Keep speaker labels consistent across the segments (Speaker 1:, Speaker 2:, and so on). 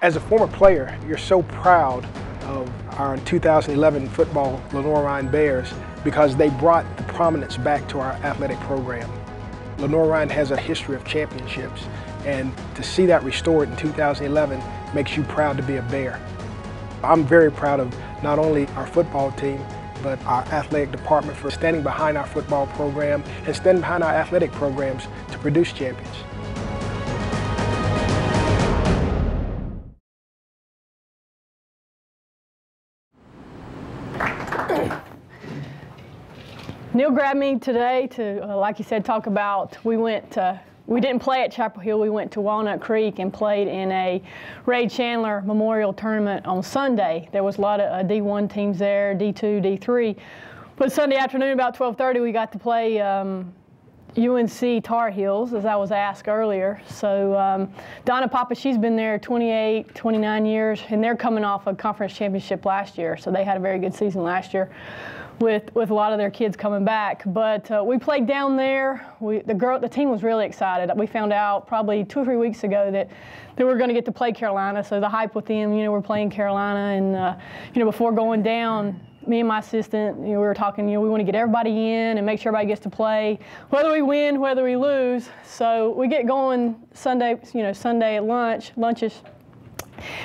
Speaker 1: As a former player, you're so proud of our 2011 football Lenoir-Rhyne Bears because they brought the prominence back to our athletic program. Lenoir-Rhyne has a history of championships, and to see that restored in 2011 makes you proud to be a Bear. I'm very proud of not only our football team, but our athletic department for standing behind our football program and standing behind our athletic programs to produce champions.
Speaker 2: Neil grabbed me today to, like you said, talk about, we didn't play at Chapel Hill, we went to Walnut Creek and played in a Ray Chandler Memorial Tournament on Sunday. There was a lot of D1 teams there, D2, D3. But Sunday afternoon about 12:30 we got to play UNC Tar Heels, as I was asked earlier. So Donna Papa, she's been there 28, 29 years, and they're coming off a conference championship last year, so they had a very good season last year with a lot of their kids coming back. But we played down there. The team was really excited. We found out probably 2 or 3 weeks ago that we were going to get to play Carolina, so the hype with them, we're playing Carolina, and before going down, me and my assistant, we were talking, we want to get everybody in and make sure everybody gets to play, whether we win, whether we lose. So we get going Sunday, Sunday at lunches.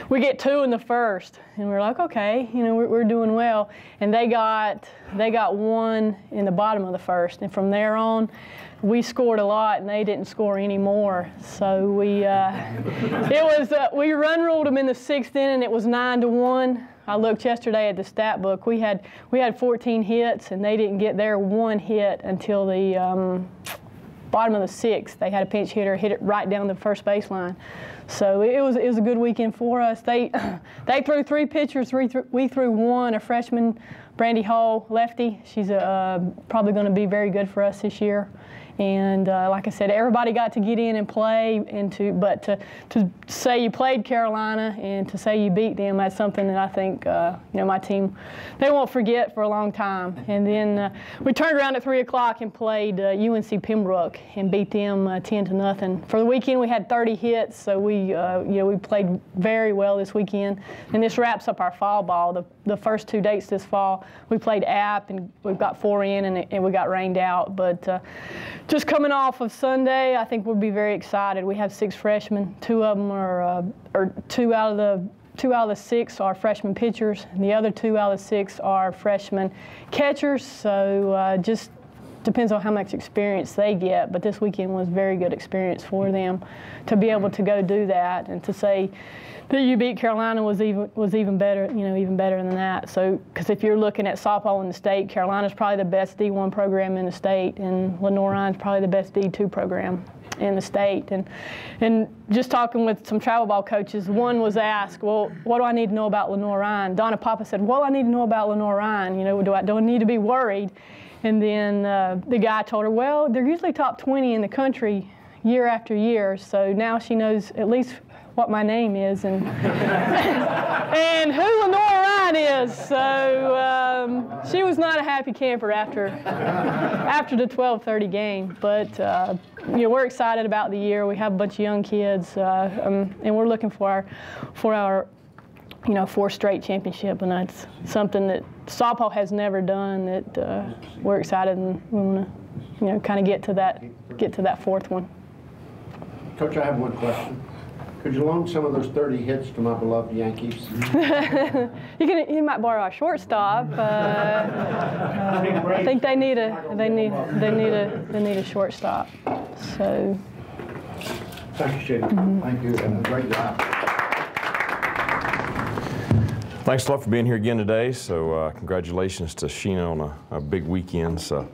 Speaker 2: We get 2 in the first, and we're like, okay, we're doing well. And they got 1 in the bottom of the first, and from there on, we scored a lot, and they didn't score any more. So we run ruled them in the 6th inning. It was 9-1. I looked yesterday at the stat book. We had 14 hits, and they didn't get their 1 hit until the bottom of the 6th. They had a pinch hitter hit it right down the first baseline. So it was a good weekend for us. They threw 3 pitchers. We threw 1, a freshman, Brandy Hall, lefty. She's probably going to be very good for us this year. And like I said, everybody got to get in and play. But to say you played Carolina and to say you beat them, that's something that I think my team, they won't forget for a long time. And then we turned around at 3 o'clock and played UNC Pembroke and beat them 10-0. For the weekend, we had 30 hits, so we played very well this weekend. And this wraps up our fall ball. The first 2 dates this fall, we played App, and we've got 4 in, and we got rained out. But just coming off of Sunday, I think we'll be very excited. We have 6 freshmen. 2 of them are, or 2 out of the 6 are freshman pitchers, and the other 2 out of the 6 are freshman catchers. So just depends on how much experience they get. But this weekend was very good experience for them to be able to go do that, and to say that you beat Carolina was even better, even better than that. So, because if you're looking at softball in the state, Carolina's probably the best D1 program in the state, and Lenoir-Rhyne's probably the best D2 program in the state. And just talking with some travel ball coaches, one was asked, well, what do I need to know about Lenoir-Rhyne? Donna Papa said, well, I need to know about Lenoir-Rhyne. Do I need to be worried? And then the guy told her, well, they're usually top 20 in the country year after year, so now she knows at least what my name is and and who Lenoir-Rhyne is. So she was not a happy camper after the 12:30 game. But we're excited about the year. We have a bunch of young kids, and we're looking for our 4th straight championship, and that's something that softball has never done. That we're excited, and we want to kind of get to that 4th one.
Speaker 3: Coach, I have one question. Could you loan some of those 30 hits to my beloved Yankees?
Speaker 2: You might borrow our shortstop. I think they need a shortstop. So.
Speaker 3: Thank you, Shena. Thank you, and great job.
Speaker 4: Thanks a lot for being here again today. So congratulations to Shena on a big weekend. So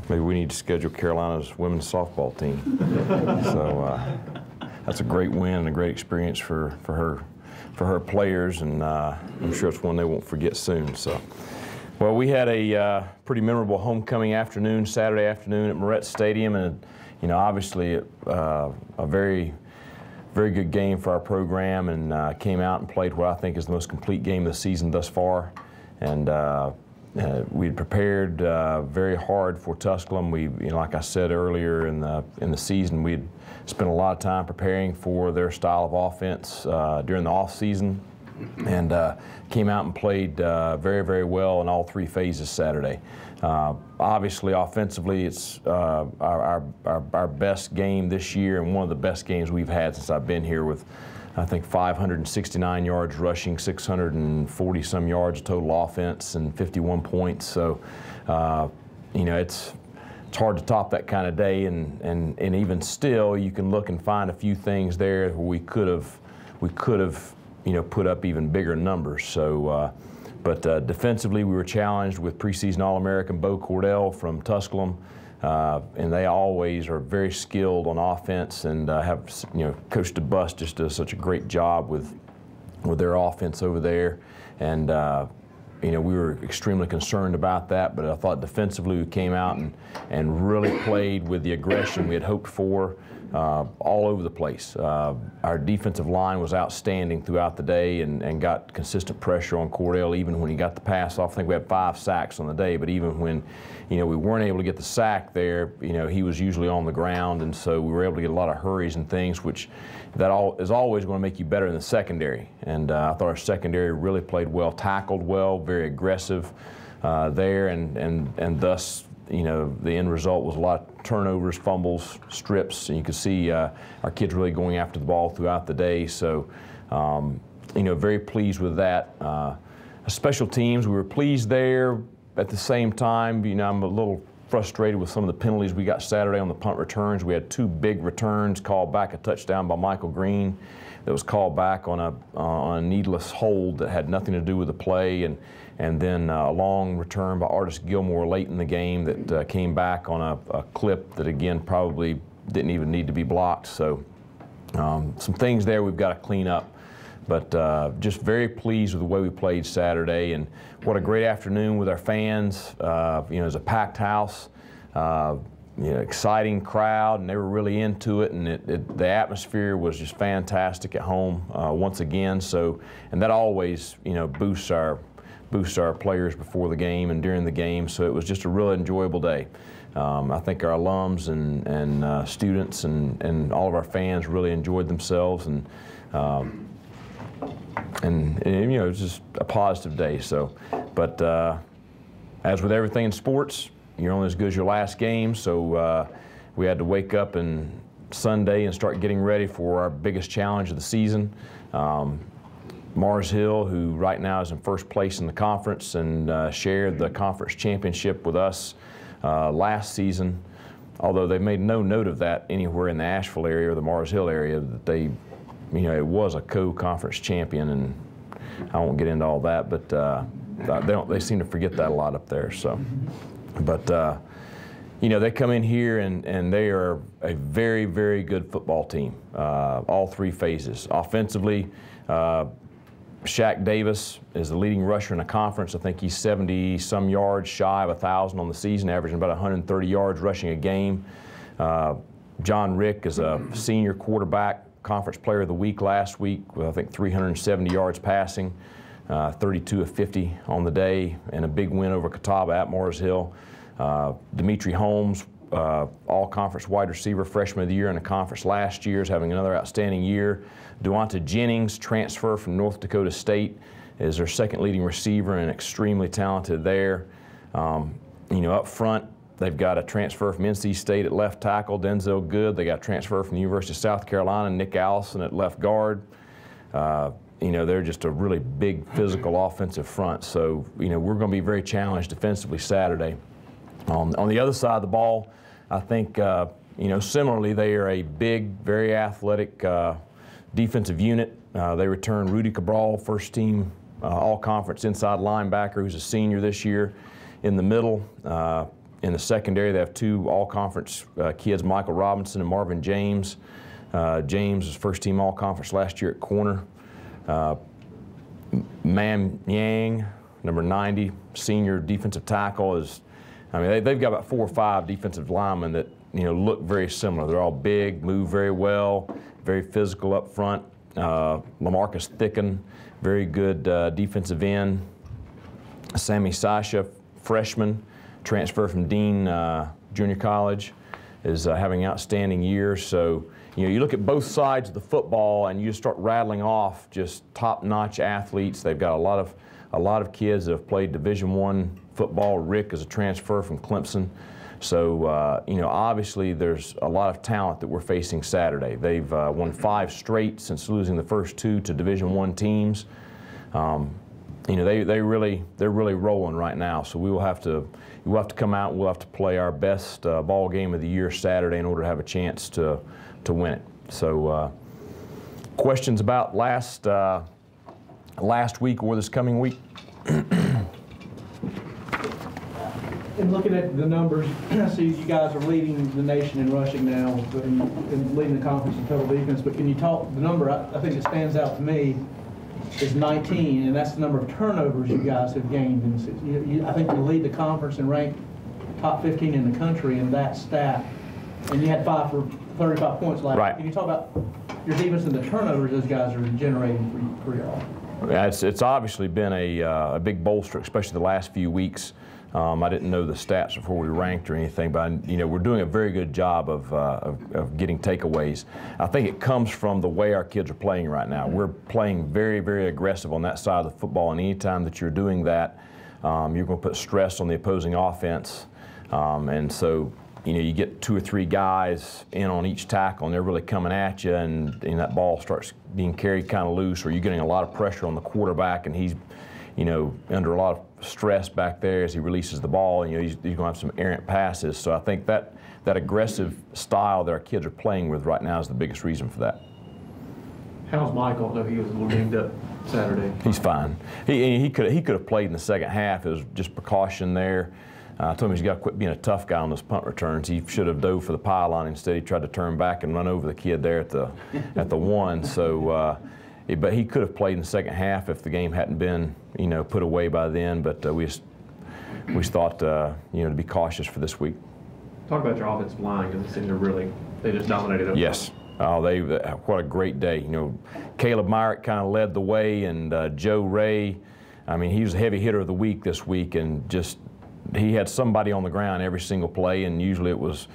Speaker 4: maybe we need to schedule Carolina's women's softball team. So. That's a great win and a great experience for her players, and I'm sure it's one they won't forget soon. So, well, we had a pretty memorable homecoming afternoon, Saturday afternoon at Moretz Stadium, and obviously a very good game for our program, and came out and played what I think is the most complete game of the season thus far. And we'd prepared very hard for Tusculum. We, like I said earlier in the season, we'd spent a lot of time preparing for their style of offense during the off season, and came out and played very, very well in all three phases Saturday. Obviously, offensively, it's our best game this year, and one of the best games we've had since I've been here, with I think 569 yards rushing, 640 some yards total offense, and 51 points. So, it's hard to top that kind of day, and even still, you can look and find a few things there where we could have put up even bigger numbers. So, but defensively, we were challenged with preseason All-American Bo Cordell from Tusculum. And they always are very skilled on offense, and have, Coach DeBus just does such a great job with their offense over there. And, we were extremely concerned about that, but I thought defensively we came out and really played with the aggression we had hoped for all over the place. Our defensive line was outstanding throughout the day, and got consistent pressure on Cordell even when he got the pass off. I think we had 5 sacks on the day, but even when we weren't able to get the sack there, he was usually on the ground, and so we were able to get a lot of hurries and things, which is always going to make you better in the secondary. And I thought our secondary really played well, tackled well, very aggressive there, and thus, the end result was a lot of turnovers, fumbles, strips, and you could see our kids really going after the ball throughout the day. So, very pleased with that. Special teams, we were pleased there. At the same time, I'm a little frustrated with some of the penalties we got Saturday on the punt returns. We had 2 big returns, called back a touchdown by Michael Green that was called back on a needless hold that had nothing to do with the play, and then a long return by Artis Gilmore late in the game that came back on a clip that, again, probably didn't even need to be blocked. So some things there we've got to clean up. But just very pleased with the way we played Saturday, and what a great afternoon with our fans. It was a packed house, exciting crowd, and they were really into it, and the atmosphere was just fantastic at home once again. So, and that always boosts our players before the game and during the game. So it was just a really enjoyable day. I think our alums and students and all of our fans really enjoyed themselves, and it was just a positive day. So, but as with everything in sports, you're only as good as your last game. So we had to wake up on Sunday and start getting ready for our biggest challenge of the season. Mars Hill, who right now is in first place in the conference and shared the conference championship with us last season, although they made no note of that anywhere in the Asheville area or the Mars Hill area, that they, it was a co-conference champion, and I won't get into all that, but they seem to forget that a lot up there. So, but they come in here and they are a very, very good football team, all 3 phases. Offensively, Shaq Davis is the leading rusher in the conference. I think he's 70-some yards shy of 1,000 on the season, averaging about 130 yards rushing a game. John Rick is a senior quarterback, Conference Player of the Week last week with, I think, 370 yards passing, 32 of 50 on the day, and a big win over Catawba at Mars Hill. Dimitri Holmes, all-conference wide receiver, freshman of the year in the conference last year, is having another outstanding year. Duanta Jennings, transfer from North Dakota State, is their second leading receiver and extremely talented there. Up front, they've got a transfer from NC State at left tackle, Denzel Good. They got a transfer from the University of South Carolina, Nick Allison at left guard. They're just a really big physical offensive front. So, we're going to be very challenged defensively Saturday. On the other side of the ball, I think, similarly, they are a big, very athletic defensive unit. They returned Rudy Cabral, first team all-conference inside linebacker, who's a senior this year. In the middle, in the secondary, they have 2 all-conference kids, Michael Robinson and Marvin James. James was first team all-conference last year at corner. Mam Yang, number 90, senior defensive tackle, they've got about 4 or 5 defensive linemen that look very similar. They're all big, move very well, very physical up front. Lamarcus Thicken, very good defensive end. Sammy Sasha, freshman, transfer from Dean Junior College, is having an outstanding year. So, you know, you look at both sides of the football and you just start rattling off just top-notch athletes. They've got a lot of kids that have played Division I football. Rick is a transfer from Clemson. So, you know, obviously there's a lot of talent that we're facing Saturday. They've won 5 straight since losing the first 2 to Division I teams. You know, they're really rolling right now. So we'll have to come out. We'll have to play our best ball game of the year Saturday in order to have a chance to win it. So, questions about last week or this coming week?
Speaker 5: And looking at the numbers, I see you guys are leading the nation in rushing now and leading the conference in total defense. But can you talk, the number I think that stands out to me is 19, and that's the number of turnovers you guys have gained. And I think you lead the conference and rank top 15 in the country in that stat. And you had 5 for 35 points last year. Can you talk about your defense and the turnovers those guys are generating for y'all?
Speaker 4: Yeah, it's obviously been a big bolster, especially the last few weeks. I didn't know the stats before we ranked or anything, but you know, we're doing a very good job of getting takeaways. I think it comes from the way our kids are playing right now. We're playing very, very aggressive on that side of the football, and anytime that you're doing that, you're going to put stress on the opposing offense. And so, you know, you get 2 or 3 guys in on each tackle, and they're really coming at you, and that ball starts being carried kind of loose, or you're getting a lot of pressure on the quarterback, and he's, you know, under a lot of stress back there as he releases the ball. You know, he's going to have some errant passes. So I think that aggressive style that our kids are playing with right now is the biggest reason for that.
Speaker 6: How's Michael? I know he was a little dinged up Saturday.
Speaker 4: He's fine. He could have played in the second half. It was just precaution there. I told him he's got to quit being a tough guy on those punt returns. He should have dove for the pylon. Instead, he tried to turn back and run over the kid there at the 1. So, but he could have played in the second half if the game hadn't been, you know, put away by then. But we thought, you know, to be cautious for this week.
Speaker 6: Talk about your offensive line, because it seemed to they just dominated up.
Speaker 4: Yes. Oh, what a great day. You know, Caleb Myrick kind of led the way, and Joe Ray, I mean, he was a heavy hitter of the week this week, and just he had somebody on the ground every single play, and usually it was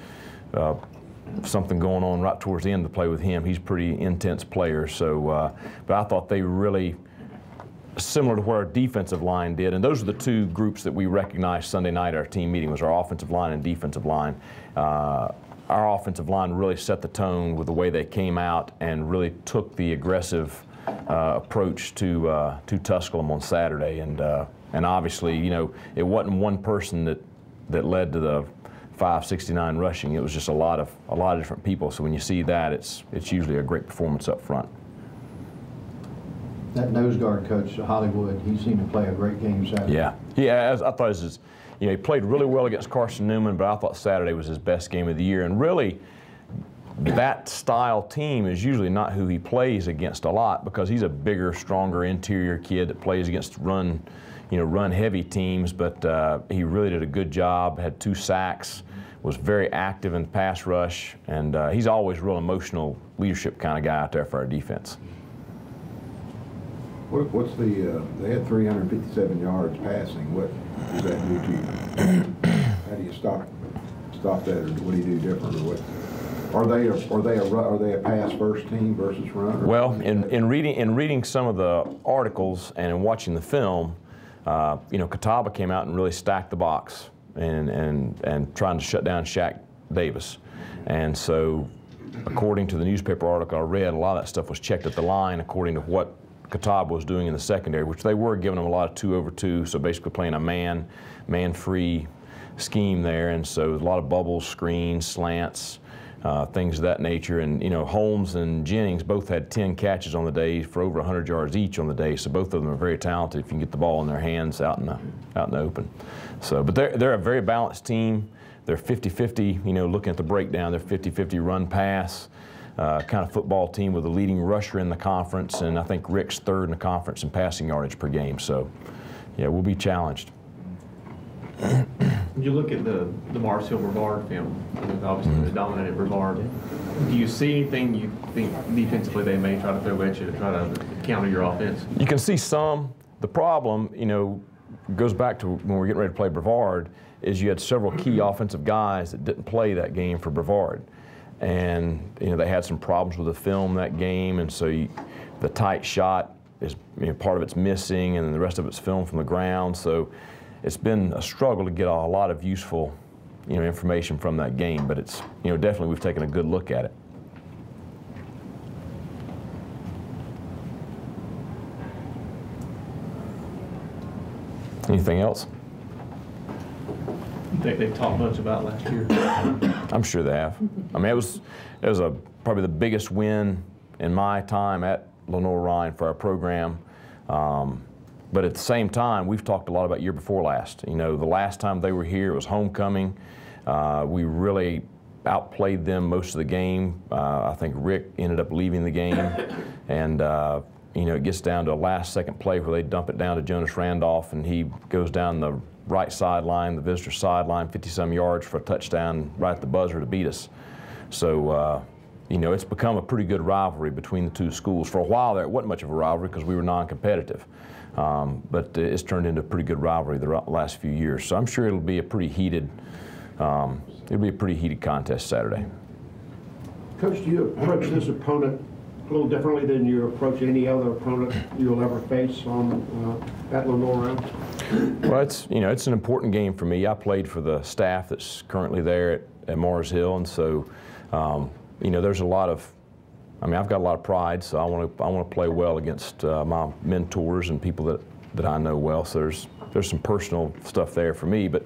Speaker 4: something going on right towards the end of the play with him. He's a pretty intense player. So, but I thought they really, similar to what our defensive line did, and those are the 2 groups that we recognized Sunday night at our team meeting, was our offensive line and defensive line. Our offensive line really set the tone with the way they came out and really took the aggressive approach to Tusculum on Saturday. And obviously, you know, it wasn't one person that led to the 569 rushing. It was just a lot of different people. So when you see that, it's usually a great performance up front.
Speaker 3: That nose guard coach, Hollywood, he seemed to play a great game Saturday.
Speaker 4: Yeah. I thought you know, he played really well against Carson Newman, but I thought Saturday was his best game of the year. And really, that style team is usually not who he plays against a lot, because he's a bigger, stronger interior kid that plays against run-heavy teams. But he really did a good job. Had 2 sacks. Was very active in the pass rush, and he's always a real emotional leadership kind of guy out there for our defense.
Speaker 7: What's they had 357 yards passing. What does that do to you? How do you stop that, or what do you do different, or what? Are they a pass first team versus run?
Speaker 4: Well, in reading some of the articles and in watching the film, you know, Catawba came out and really stacked the box and trying to shut down Shaq Davis. And so, according to the newspaper article I read, a lot of that stuff was checked at the line according to what Catawba was doing in the secondary, which they were giving them a lot of 2-over-2, so basically playing a man-free scheme there. And so a lot of bubbles, screens, slants, things of that nature. And, you know, Holmes and Jennings both had 10 catches on the day for over 100 yards each on the day. So both of them are very talented if you can get the ball in their hands out in the open. So, but they're a very balanced team. They're 50-50, you know, looking at the breakdown, they're 50-50 run-pass kind of football team with a leading rusher in the conference. And I think Rick's 3rd in the conference in passing yardage per game. So, yeah, we'll be challenged.
Speaker 6: When you look at the Marcel Brevard film, obviously they dominated Brevard. Do you see anything you think defensively they may try to throw at you to try to counter your offense?
Speaker 4: You can see some. The problem, you know, goes back to when we were getting ready to play Brevard, is you had several key offensive guys that didn't play that game for Brevard. And they had some problems with the film that game, and so the tight shot is part of it's missing, and then the rest of it's filmed from the ground. So it's been a struggle to get a lot of useful information from that game, but it's definitely we've taken a good look at it. Anything else?
Speaker 6: They've talked much about last year.
Speaker 4: I'm sure they have. I mean, it was probably the biggest win in my time at Lenoir-Rhyne for our program. But at the same time, we've talked a lot about year before last. The last time they were here, it was homecoming. We really outplayed them most of the game. I think Rick ended up leaving the game, and it gets down to a last-second play where they dump it down to Jonas Randolph, and he goes down the right sideline, the visitor sideline, 50-some yards for a touchdown right at the buzzer to beat us. So, it's become a pretty good rivalry between the two schools. For a while there, it wasn't much of a rivalry because we were non-competitive, but it's turned into a pretty good rivalry the last few years. So I'm sure it'll be a pretty heated, contest Saturday.
Speaker 3: Coach, do you approach this opponent a little differently than you approach any other opponent you'll ever face at Lenoir-Rhyne?
Speaker 4: Well, it's an important game for me. I played for the staff that's currently there at Mars Hill, and so there's a lot of, I've got a lot of pride, so I want to play well against my mentors and people that I know well. So there's some personal stuff there for me, but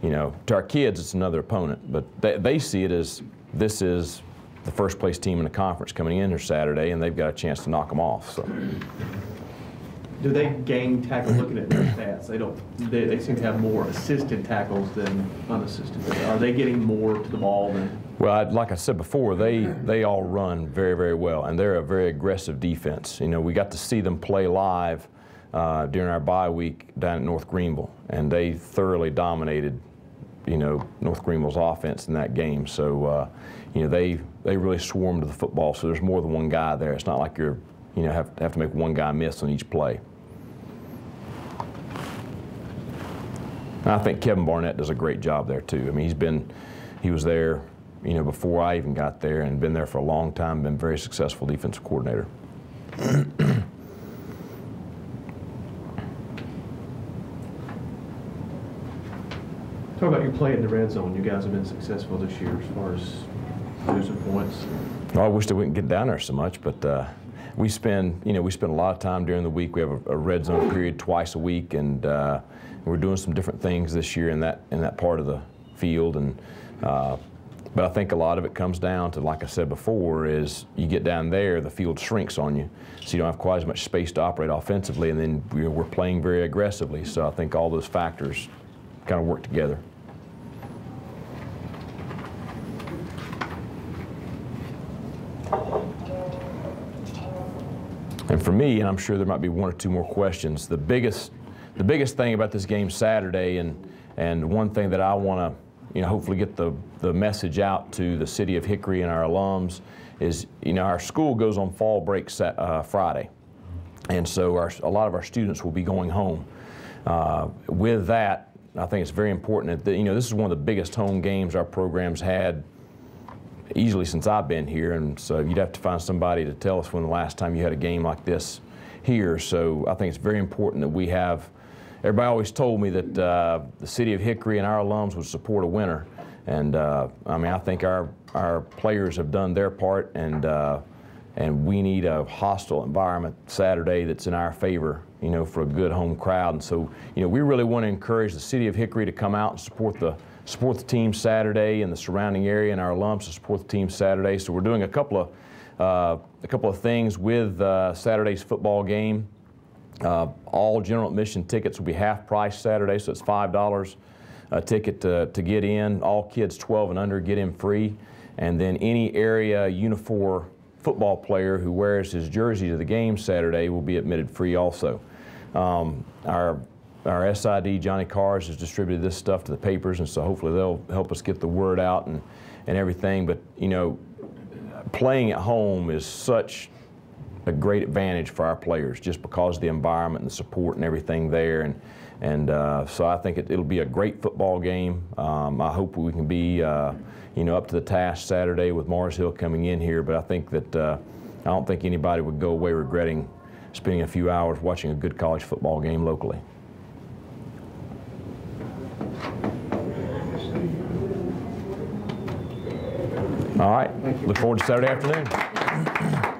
Speaker 4: to our kids, it's another opponent. But they see it as this is the first place team in the conference coming in here Saturday, and they've got a chance to knock them off. So.
Speaker 6: Do they gain tackle looking at their stats? They seem to have more assisted tackles than unassisted. Are they getting more to the ball than?
Speaker 4: Well, like I said before, they all run very, very well, and they're a very aggressive defense. We got to see them play live during our bye week down at North Greenville, and they thoroughly dominated, North Greenville's offense in that game. So, they really swarm to the football. So there's more than one guy there. It's not like you're, have to make one guy miss on each play. And I think Kevin Barnett does a great job there too. I mean, he was there, before I even got there, and been there for a long time. Been a very successful defensive coordinator.
Speaker 6: Talk about your play in the red zone. You guys have been successful this year as far as losing points.
Speaker 4: Well, I wish they wouldn't get down there so much, but we spend a lot of time during the week. We have a red zone period twice a week, and we're doing some different things this year in that part of the field. And but I think a lot of it comes down to, like I said before, is you get down there, the field shrinks on you, so you don't have quite as much space to operate offensively, and then we're playing very aggressively. So I think all those factors kind of work together. And for me, and I'm sure there might be one or two more questions, the biggest thing about this game Saturday, and one thing that I want to hopefully get the message out to the city of Hickory and our alums is, our school goes on fall break Friday, and so a lot of our students will be going home. With that, I think it's very important that this is one of the biggest home games our program's had easily since I've been here, and so you'd have to find somebody to tell us when the last time you had a game like this here. So I think it's very important that we have. Everybody always told me that the city of Hickory and our alums would support a winner, and I think our players have done their part, and we need a hostile environment Saturday that's in our favor, for a good home crowd. And so, we really want to encourage the city of Hickory to come out and support the team Saturday, and the surrounding area, and our alums to support the team Saturday. So we're doing a couple of things with Saturday's football game. All general admission tickets will be half price Saturday, so it's $5 a ticket to get in. All kids 12 and under get in free, and then any area uniform football player who wears his jersey to the game Saturday will be admitted free also. Our SID, Johnny Cars, has distributed this stuff to the papers, and so hopefully they'll help us get the word out and everything. But, playing at home is such a great advantage for our players just because of the environment and the support and everything there. And so I think it'll be a great football game. I hope we can be, you know, up to the task Saturday with Mars Hill coming in here. But I think that I don't think anybody would go away regretting spending a few hours watching a good college football game locally. All right. Look forward to Saturday afternoon.